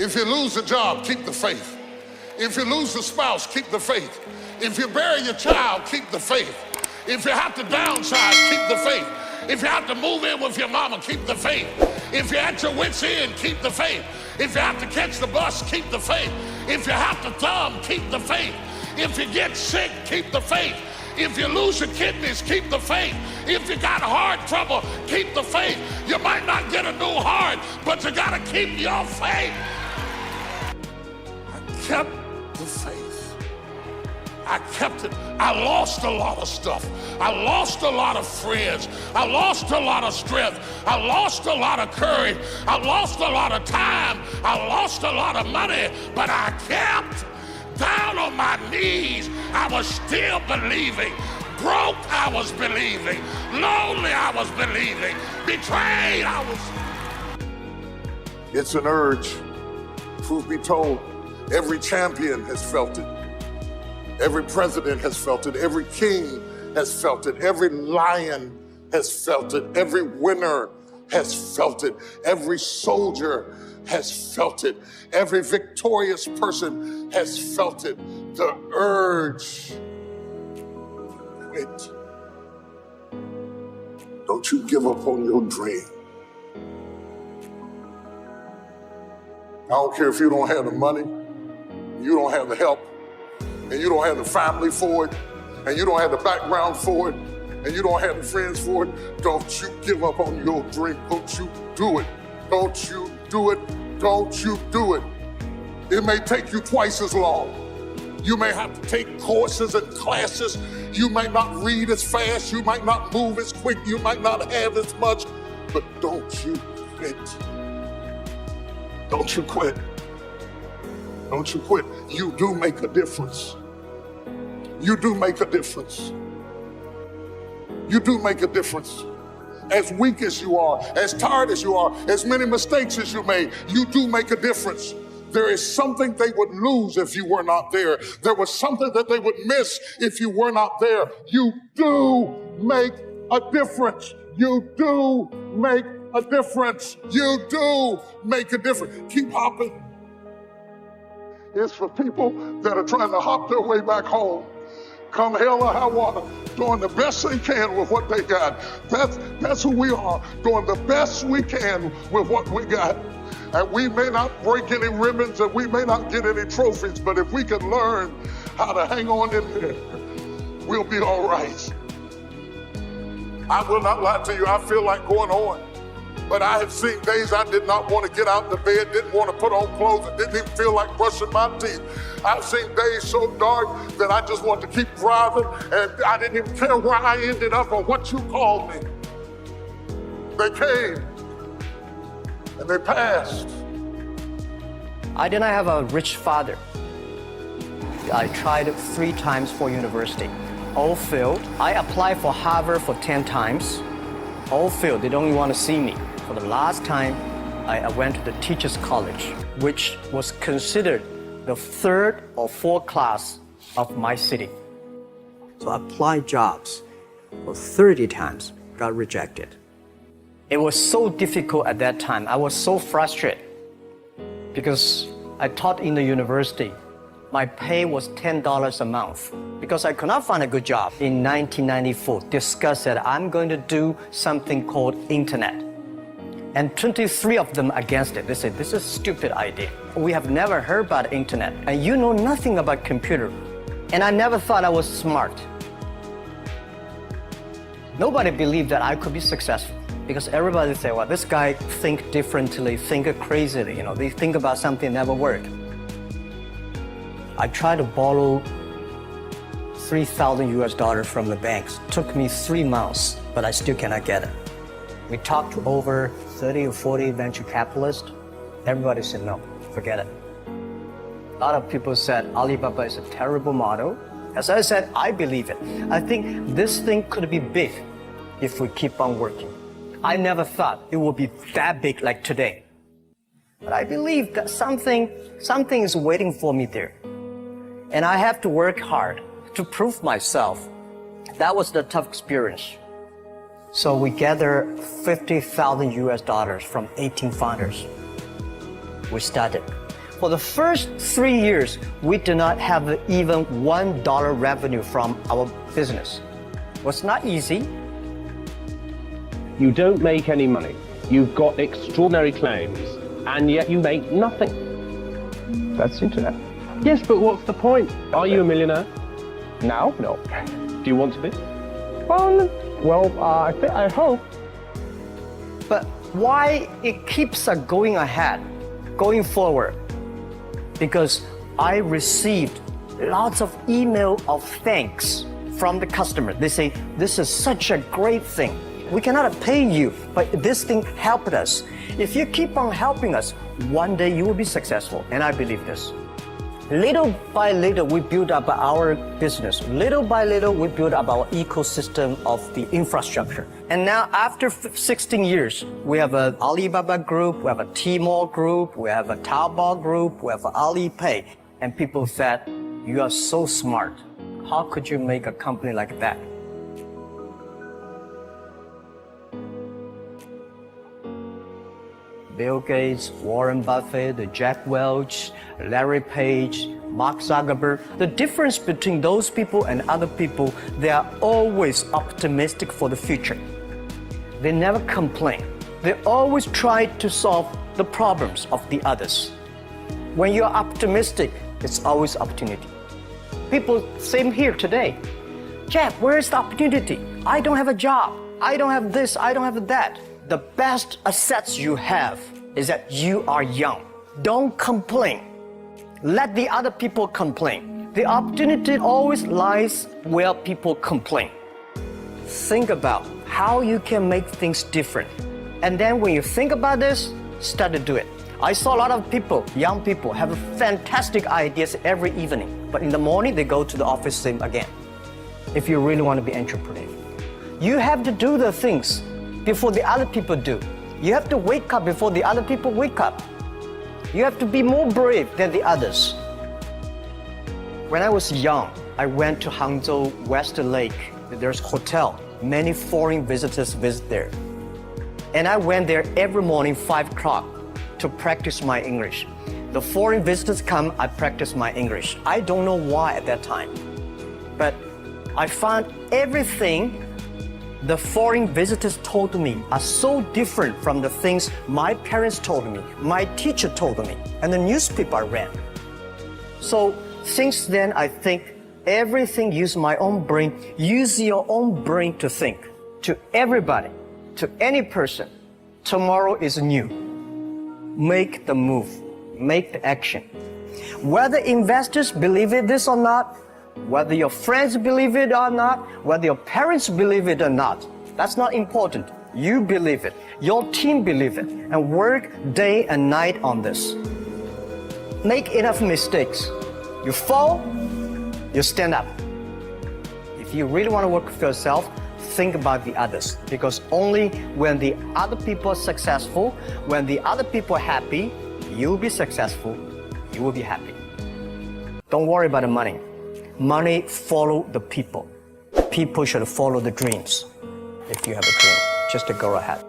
If you lose a job, keep the faith. If you lose a spouse, keep the faith. If you bury your child, keep the faith. If you have to downsize, keep the faith. If you have to move in with your mama, keep the faith. If you're at your wit's end, keep the faith. If you have to catch the bus, keep the faith. If you have to thumb, keep the faith. If you get sick, keep the faith. If you lose your kidneys, keep the faith. If you got heart trouble, keep the faith. You might not get a new heart, but you gotta keep your faith. I kept the faith. I kept it. I lost a lot of stuff. I lost a lot of friends. I lost a lot of strength. I lost a lot of courage. I lost a lot of time. I lost a lot of money, but I kept down on my knees. I was still believing. Broke, I was believing. Lonely, I was believing. Betrayed, I was. It's an urge. Truth be told, every champion has felt it. Every president has felt it. Every king has felt it. Every lion has felt it. Every winner has felt it. Every soldier has felt it. Every victorious person has felt it. The urge to quit. Don't you give up on your dream. I don't care if you don't have the money, you don't have the help, and you don't have the family for it, and you don't have the background for it, and you don't have the friends for it. Don't you give up on your dream. Don't you do it. Don't you do it. Don't you do it. It may take you twice as long. You may have to take courses and classes. You might not read as fast. You might not move as quick. You might not have as much, but don't you quit. Don't you quit. Don't you quit. You do make a difference. You do make a difference. You do make a difference. As weak as you are, as tired as you are, as many mistakes as you made, you do make a difference. There is something they would lose if you were not there. There was something that they would miss if you were not there. You do make a difference. You do make a difference. You do make a difference. Keep hopping. It's for people that are trying to hop their way back home. Come hell or high water, doing the best they can with what they got. That's who we are, doing the best we can with what we got. And we may not break any ribbons and we may not get any trophies, but if we can learn how to hang on in there, we'll be all right. I will not lie to you, I feel like going on. But I have seen days I did not want to get out of the bed, didn't want to put on clothes, and didn't even feel like brushing my teeth. I've seen days so dark that I just wanted to keep driving, and I didn't even care where I ended up or what you called me. They came, and they passed. I did not have a rich father. I tried 3 times for university. All failed. I applied for Harvard for 10 times. All failed. They don't even want to see me. For the last time, I went to the teachers' college, which was considered the 3rd or 4th class of my city. So I applied jobs for 30 times, got rejected. It was so difficult at that time. I was so frustrated because I taught in the university. My pay was $10 a month because I could not find a good job. In 1994, discussed that I'm going to do something called internet. And 23 of them against it. They said, this is a stupid idea. We have never heard about internet, and you know nothing about computer. And I never thought I was smart. Nobody believed that I could be successful because everybody said, well, this guy think differently, think crazily. They think about something never worked. I tried to borrow $3,000 from the banks. Took me 3 months, but I still cannot get it. We talked to over 30 or 40 venture capitalists. Everybody said, no, forget it. A lot of people said Alibaba is a terrible model. As I said, I believe it. I think this thing could be big if we keep on working. I never thought it would be that big like today. But I believe that something is waiting for me there. And I have to work hard to prove myself. That was the tough experience. So we gathered $50,000 from 18 founders. We started. For the first 3 years, we did not have even $1 revenue from our business. It was not easy. You don't make any money. You've got extraordinary claims, and yet you make nothing. That's the internet. Yes, but what's the point? Are you a millionaire? Now? No. Do you want to be? I hope. But why it keeps us going ahead, going forward? Because I received lots of email of thanks from the customer. They say, this is such a great thing. We cannot pay you, but this thing helped us. If you keep on helping us, one day you will be successful, and I believe this. Little by little, we build up our business. Little by little, we build up our ecosystem of the infrastructure. And now, after 16 years, we have an Alibaba group, we have a Tmall group, we have a Taobao group, we have Alipay. And people said, you are so smart. How could you make a company like that? Bill Gates, Warren Buffett, Jack Welch, Larry Page, Mark Zuckerberg. The difference between those people and other people, they are always optimistic for the future. They never complain. They always try to solve the problems of the others. When you're optimistic, it's always opportunity. People, same here today. Jeff, where is the opportunity? I don't have a job. I don't have this, I don't have that. The best assets you have is that you are young. Don't complain. Let the other people complain. The opportunity always lies where people complain. Think about how you can make things different. And then when you think about this, start to do it. I saw a lot of people, young people, have fantastic ideas every evening. But in the morning, they go to the office same again. If you really want to be entrepreneur, you have to do the things before the other people do. You have to wake up before the other people wake up. You have to be more brave than the others. When I was young, I went to Hangzhou West Lake. There's a hotel. Many foreign visitors visit there. And I went there every morning, 5 o'clock, to practice my English. The foreign visitors come, I practice my English. I don't know why at that time. But I found everything the foreign visitors told me are so different from the things my parents told me, my teacher told me, and the newspaper I read. So since then, I think everything use my own brain. Use your own brain to think. To everybody, to any person, tomorrow is new. Make the move, make the action. Whether investors believe it this or not, whether your friends believe it or not, whether your parents believe it or not, that's not important. You believe it, your team believe it, and work day and night on this. Make enough mistakes. You fall, you stand up. If you really want to work for yourself, think about the others, because only when the other people are successful, when the other people are happy, you'll be successful, you will be happy. Don't worry about the money. Money follow the people. People should follow the dreams. If you have a dream, just to go ahead.